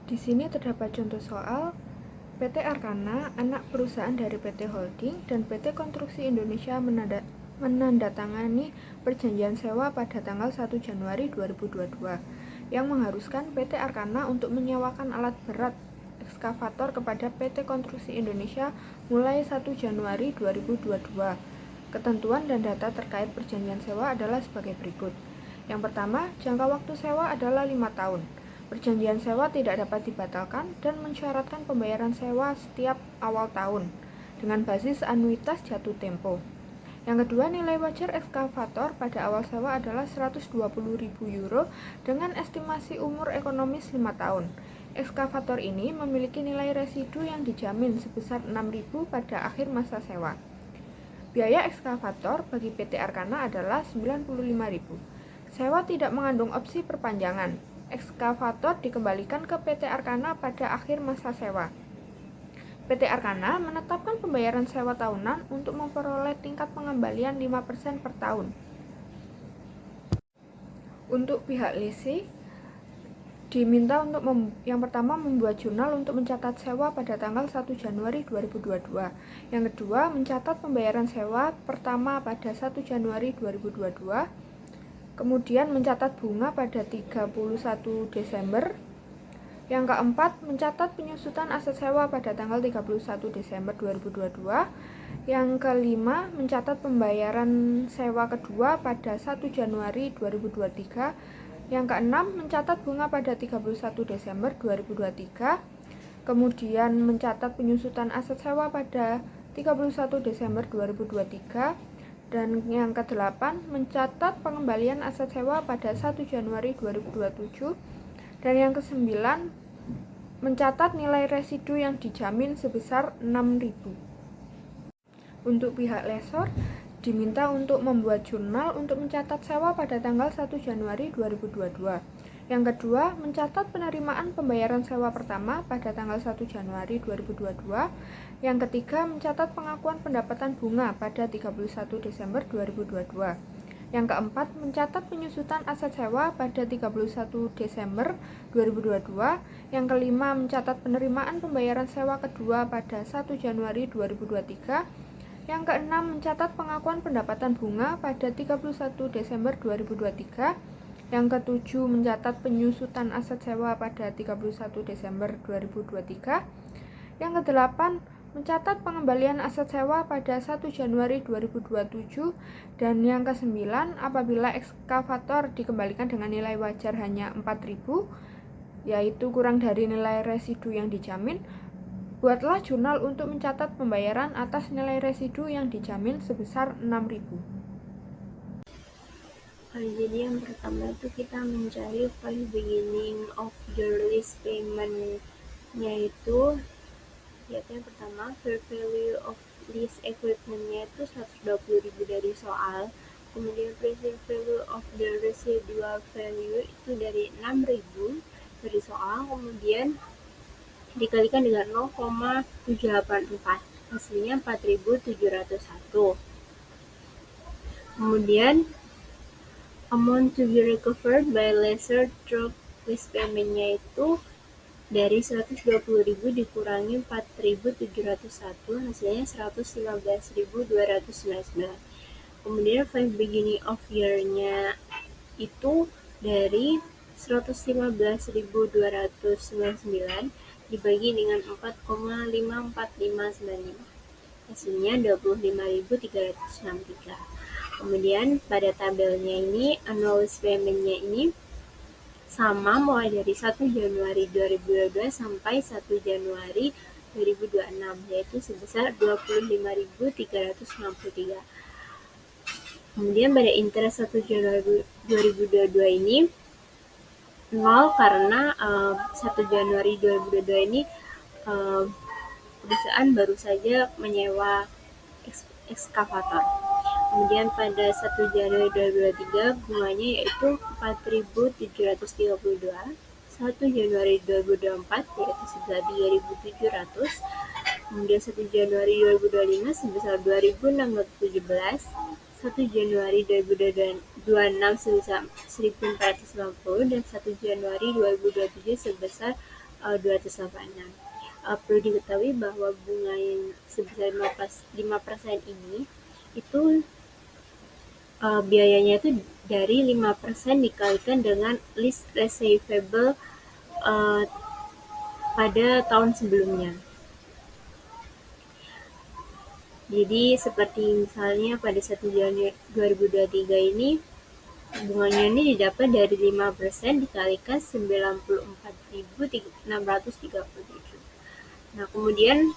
Di sini terdapat contoh soal PT Arkana, anak perusahaan dari PT Holding dan PT Konstruksi Indonesia menandatangani perjanjian sewa pada tanggal 1 Januari 2022 yang mengharuskan PT Arkana untuk menyewakan alat berat ekskavator kepada PT Konstruksi Indonesia mulai 1 Januari 2022. Ketentuan dan data terkait perjanjian sewa adalah sebagai berikut. Yang pertama, jangka waktu sewa adalah 5 tahun. Perjanjian sewa tidak dapat dibatalkan dan mensyaratkan pembayaran sewa setiap awal tahun dengan basis anuitas jatuh tempo. Yang kedua, nilai wajar ekskavator pada awal sewa adalah 120.000 euro dengan estimasi umur ekonomis 5 tahun. Ekskavator ini memiliki nilai residu yang dijamin sebesar 6.000 pada akhir masa sewa. Biaya ekskavator bagi PT Arkana adalah 95.000. Sewa tidak mengandung opsi perpanjangan. Ekskavator dikembalikan ke PT Arkana pada akhir masa sewa. PT Arkana menetapkan pembayaran sewa tahunan untuk memperoleh tingkat pengembalian 5% per tahun. Untuk pihak lessee, diminta untuk yang pertama membuat jurnal untuk mencatat sewa pada tanggal 1 Januari 2022. Yang kedua, mencatat pembayaran sewa pertama pada 1 Januari 2022. Kemudian mencatat bunga pada 31 Desember. Yang keempat, mencatat penyusutan aset sewa pada tanggal 31 Desember 2022. Yang kelima, mencatat pembayaran sewa kedua pada 1 Januari 2023. Yang keenam, mencatat bunga pada 31 Desember 2023. Kemudian mencatat penyusutan aset sewa pada 31 Desember 2023. Dan yang kedelapan, mencatat pengembalian aset sewa pada 1 Januari 2027. Dan yang kesembilan, mencatat nilai residu yang dijamin sebesar 6.000. Untuk pihak lessor, diminta untuk membuat jurnal untuk mencatat sewa pada tanggal 1 Januari 2022. Yang kedua, mencatat penerimaan pembayaran sewa pertama pada tanggal 1 Januari 2022. Yang ketiga, mencatat pengakuan pendapatan bunga pada 31 Desember 2022. Yang keempat, mencatat penyusutan aset sewa pada 31 Desember 2022. Yang kelima, mencatat penerimaan pembayaran sewa kedua pada 1 Januari 2023. Yang keenam, mencatat pengakuan pendapatan bunga pada 31 Desember 2023. Yang ketujuh, mencatat penyusutan aset sewa pada 31 Desember 2023. Yang kedelapan, mencatat pengembalian aset sewa pada 1 Januari 2027. Dan yang kesembilan, apabila ekskavator dikembalikan dengan nilai wajar hanya 4.000, yaitu kurang dari nilai residu yang dijamin, buatlah jurnal untuk mencatat pembayaran atas nilai residu yang dijamin sebesar 6.000. Jadi yang pertama itu kita mencari file beginning of your lease payment-nya itu, yaitu yang pertama fair value of lease equipment-nya itu 120.000 dari soal, kemudian present value of the residual value itu dari 6.000 dari soal, kemudian dikalikan dengan 0,784, hasilnya 4.701. Kemudian amount to be recovered by lessor through lease payment-nya itu dari 120.000 dikurangi 4.701, hasilnya 115.299. Kemudian file beginning of year-nya itu dari 115.299 dibagi dengan 4,54595, hasilnya 25.363. Kemudian pada tabelnya ini annual lease payment-nya ini sama mulai dari 1 Januari 2022 sampai 1 Januari 2026, yaitu sebesar 25.363. Kemudian pada interest 1 Januari 2022 ini 0 karena 1 Januari 2022 ini perusahaan baru saja menyewa ekskavator. Kemudian pada 1 Januari 2023 bunganya yaitu 4.732, 1 Januari 2024 yaitu sebesar 3.700, kemudian 1 Januari 2025 sebesar 2.617, 1 Januari 2026 sebesar 1.490, dan 1 Januari 2027 sebesar 286. Perlu diketahui bahwa bunga yang sebesar 5% ini itu biayanya itu dari 5% dikalikan dengan list receivable pada tahun sebelumnya. Jadi seperti misalnya pada 1 Januari 2023 ini bunganya ini didapat dari 5% dikalikan 94.637. Nah, kemudian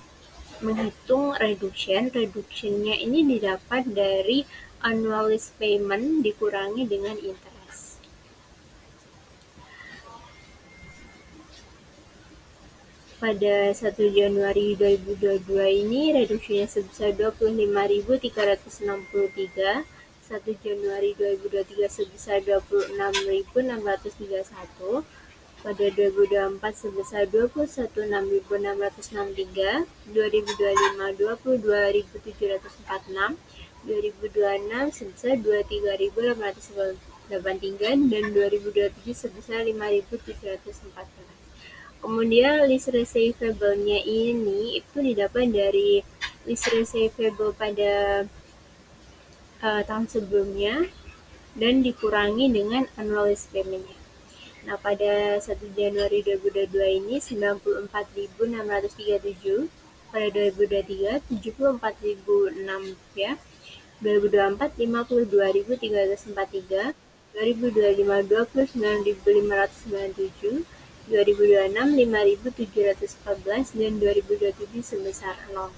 menghitung reductionnya ini didapat dari annualized payment dikurangi dengan interest. Pada 1 Januari 2022 ini reduksinya sebesar 25.363, 1 Januari 2023 sebesar 26.631, pada 2024 sebesar 21.663, 2025 22.746, 2026 sebesar 23.883, dan 2027 sebesar 5.714. Kemudian list receivable-nya ini itu didapat dari list receivable pada tahun sebelumnya dan dikurangi dengan annualized payment-nya. Nah, pada 1 Januari 2022 ini 94.637, pada 2023 74.006 ya, 2024 52.343, 2025 29.597, 2026 5.714, dan 2027 sebesar 0.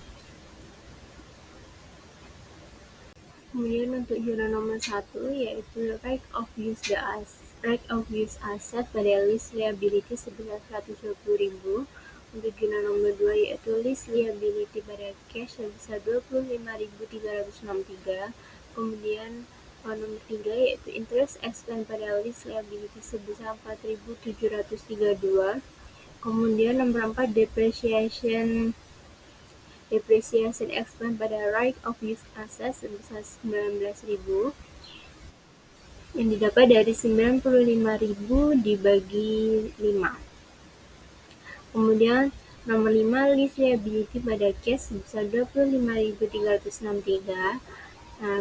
Kemudian untuk zona nomor 1 yaitu right of use asset pada list liability sebesar 120.000. Untuk zona nomor 2 yaitu list liability pada cash sebesar 25.363. Kemudian nomor 3 yaitu interest expense pada list liability sebesar 4.732. Kemudian nomor 4 depreciation expense pada right of use asset sebesar 19.000 yang didapat dari 95.000 dibagi 5. Kemudian nomor 5 list liability pada cash sebesar 25.363.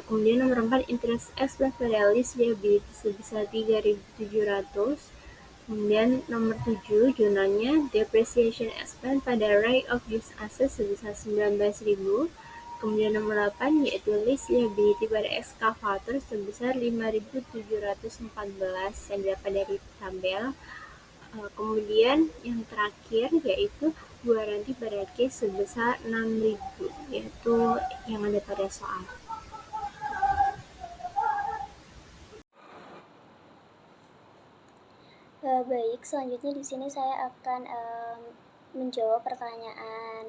Kemudian nomor 4 interest expense pada list liability sebesar 3.700. Kemudian nomor 7 zonanya depreciation expense pada right of use asset sebesar 19.000. Kemudian nomor 8 yaitu list liability pada excavator sebesar 5.714 yang dapat dari tabel. Kemudian yang terakhir yaitu guaranti pada case sebesar 6.000 yaitu yang ada pada soal. Baik, selanjutnya di sini saya akan menjawab pertanyaan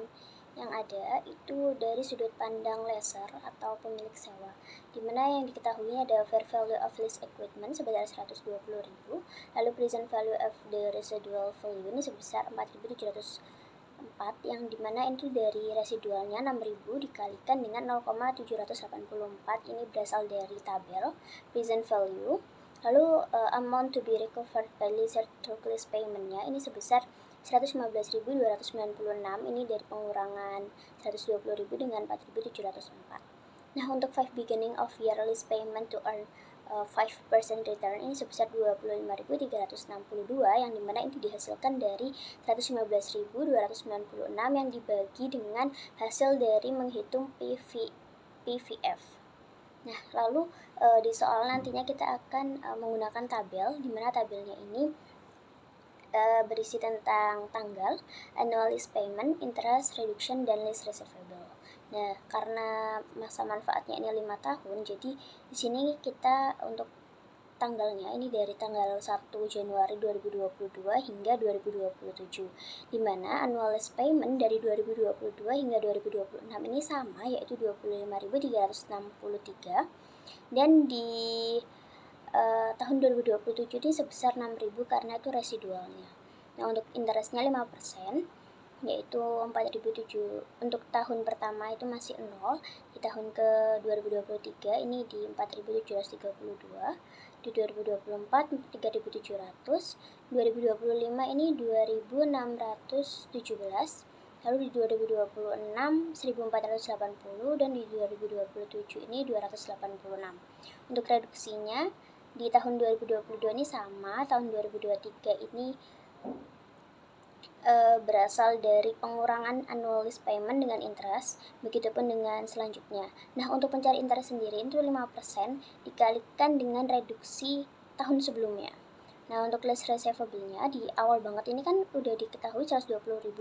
yang ada itu dari sudut pandang lessor atau pemilik sewa, di mana yang diketahui ada fair value of lease equipment sebesar 120.000, lalu present value of the residual value ini sebesar 4.704, yang dimana itu dari residualnya 6.000 dikalikan dengan 0,784, ini berasal dari tabel present value. Lalu amount to be recovered by lessor through lease payment-nya ini sebesar 115.296, ini dari pengurangan 120.000 dengan 4.704. Nah, untuk 5 beginning of year lease payment to earn 5% return ini sebesar 25.362, yang dimana ini dihasilkan dari 115.296 yang dibagi dengan hasil dari menghitung PVF. Nah, lalu di soal nantinya kita akan menggunakan tabel, di mana tabelnya ini berisi tentang tanggal, annual lease payment, interest, reduction, dan lease receivable. Nah, karena masa manfaatnya ini 5 tahun, jadi di sini kita untuk tanggalnya ini dari tanggal 1 Januari 2022 hingga 2027, di mana annual lease payment dari 2022 hingga 2026 ini sama, yaitu 25.363, dan di tahun 2027 ini sebesar 6.000 karena itu residualnya. Nah, untuk interestnya 5%, yaitu 4.007 untuk tahun pertama itu masih 0, di tahun ke 2023 ini di 4.732, di 2024 3.700, 2025 ini 2.617, lalu di 2026 1.480, dan di 2027 ini 286. Untuk reduksinya di tahun 2022 ini sama, tahun 2023 ini berasal dari pengurangan annual lease payment dengan interest, begitupun dengan selanjutnya. Nah, untuk mencari interest sendiri itu 5% dikalikan dengan reduksi tahun sebelumnya. Nah, untuk lease receivable-nya di awal banget ini kan udah diketahui 120.000.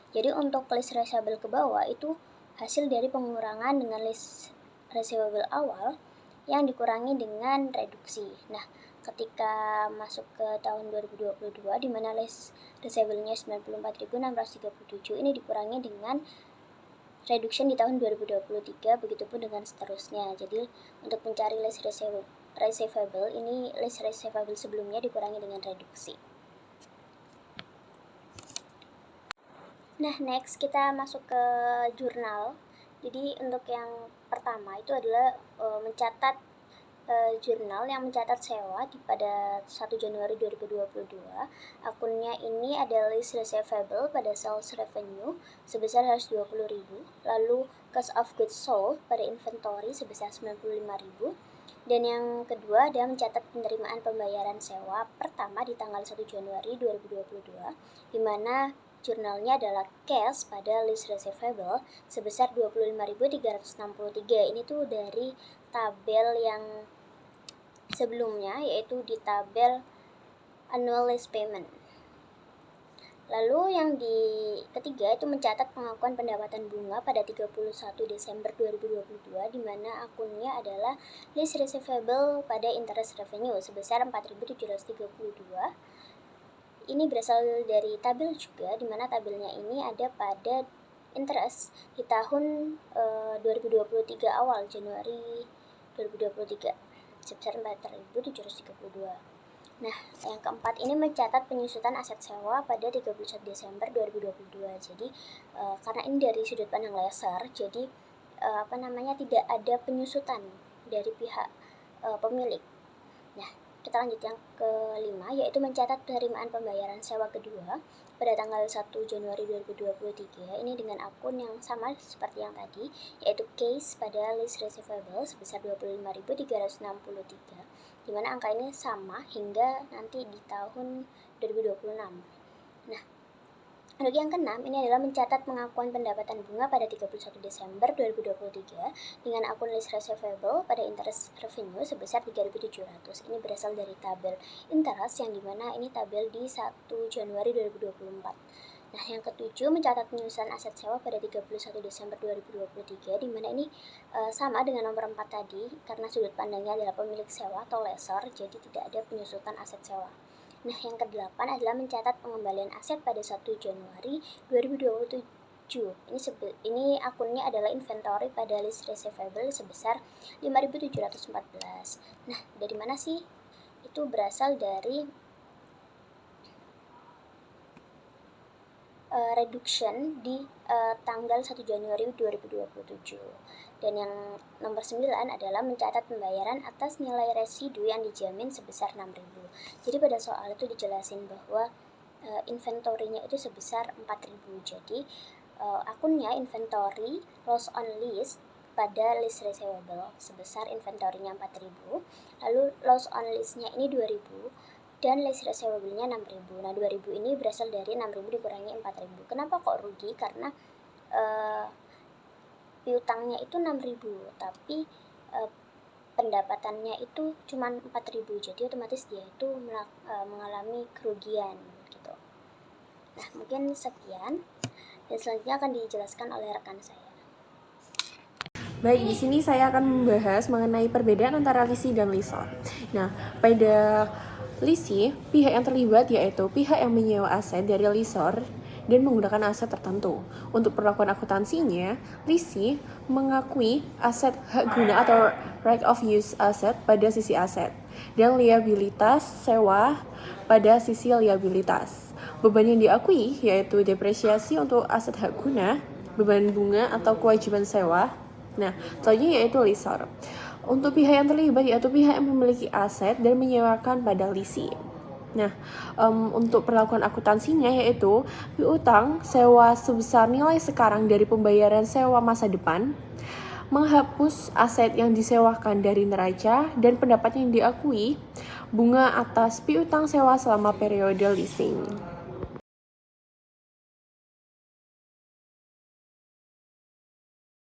Jadi untuk lease receivable ke bawah itu hasil dari pengurangan dengan lease receivable awal yang dikurangi dengan reduksi. Nah, ketika masuk ke tahun 2022 di mana lease receivable-nya 94.637 ini dikurangi dengan reduction di tahun 2023, begitupun dengan seterusnya. Jadi untuk mencari lease receivable ini lease receivable sebelumnya dikurangi dengan reduksi. Nah, next kita masuk ke jurnal. Jadi untuk yang pertama itu adalah mencatat jurnal yang mencatat sewa pada 1 Januari 2022. Akunnya ini ada list receivable pada sales revenue sebesar 120.000, lalu cost of goods sold pada inventory sebesar 95.000, dan yang kedua ada mencatat penerimaan pembayaran sewa pertama di tanggal 1 Januari 2022, di mana jurnalnya adalah cash pada list receivable sebesar 25.363. Ini tuh dari tabel yang sebelumnya, yaitu di tabel annual lease payment. Lalu yang di ketiga itu mencatat pengakuan pendapatan bunga pada 31 Desember 2022, di mana akunnya adalah lease receivable pada interest revenue sebesar 4.732. Ini berasal dari tabel juga, di mana tabelnya ini ada pada interest di tahun 2023 awal, Januari 2023, sebesar 4.732. Nah, yang keempat ini mencatat penyusutan aset sewa pada 31 Desember 2022. Jadi karena ini dari sudut pandang laser, jadi tidak ada penyusutan dari pihak pemilik. Nah, kita lanjut yang kelima, yaitu mencatat penerimaan pembayaran sewa kedua pada tanggal 1 Januari 2023. Ini dengan akun yang sama seperti yang tadi, yaitu case pada list receivable sebesar 25.363, di mana angka ini sama hingga nanti di tahun 2026. Nah, untuk yang keenam, ini adalah mencatat pengakuan pendapatan bunga pada 31 Desember 2023 dengan akun list receivable pada interest revenue sebesar 3.700. Ini berasal dari tabel interest yang dimana ini tabel di 1 Januari 2024. Nah, yang ketujuh mencatat penyusutan aset sewa pada 31 Desember 2023, di mana ini sama dengan nomor 4 tadi, karena sudut pandangnya adalah pemilik sewa atau lessor, jadi tidak ada penyusutan aset sewa. Nah, yang kedelapan adalah mencatat pengembalian aset pada 1 Januari 2027. Ini akunnya adalah inventory pada list receivable sebesar 5.714. Nah, dari mana sih? Itu berasal dari reduction di tanggal 1 Januari 2027. Dan yang nomor 9 adalah mencatat pembayaran atas nilai residu yang dijamin sebesar 6.000. Jadi pada soal itu dijelasin bahwa inventory-nya itu sebesar 4.000. Jadi akunnya inventory loss on lease pada list receivable sebesar inventory-nya 4.000, lalu loss on lease-nya ini 2.000, dan lease receivable-nya 6.000. Nah, 2.000 ini berasal dari 6.000 dikurangi 4.000. Kenapa kok rugi? Karena piutangnya itu 6.000, tapi pendapatannya itu cuma 4.000. Jadi otomatis dia itu mengalami kerugian gitu. Nah, mungkin sekian, dan selanjutnya akan dijelaskan oleh rekan saya. Baik, di sini saya akan membahas mengenai perbedaan antara leasing dan lessor. Nah, pada leasing, pihak yang terlibat yaitu pihak yang menyewa aset dari lessor dan menggunakan aset tertentu. Untuk perlakuan akuntansinya, leasing mengakui aset hak guna atau right of use aset pada sisi aset, dan liabilitas sewa pada sisi liabilitas. Beban yang diakui yaitu depresiasi untuk aset hak guna, beban bunga atau kewajiban sewa. Nah, selanjutnya yaitu lessor. untuk pihak yang terlibat yaitu pihak yang memiliki aset dan menyewakan pada leasing. Nah, untuk perlakuan akuntansinya yaitu piutang sewa sebesar nilai sekarang dari pembayaran sewa masa depan, menghapus aset yang disewakan dari neraca, dan pendapat yang diakui bunga atas piutang sewa selama periode leasing.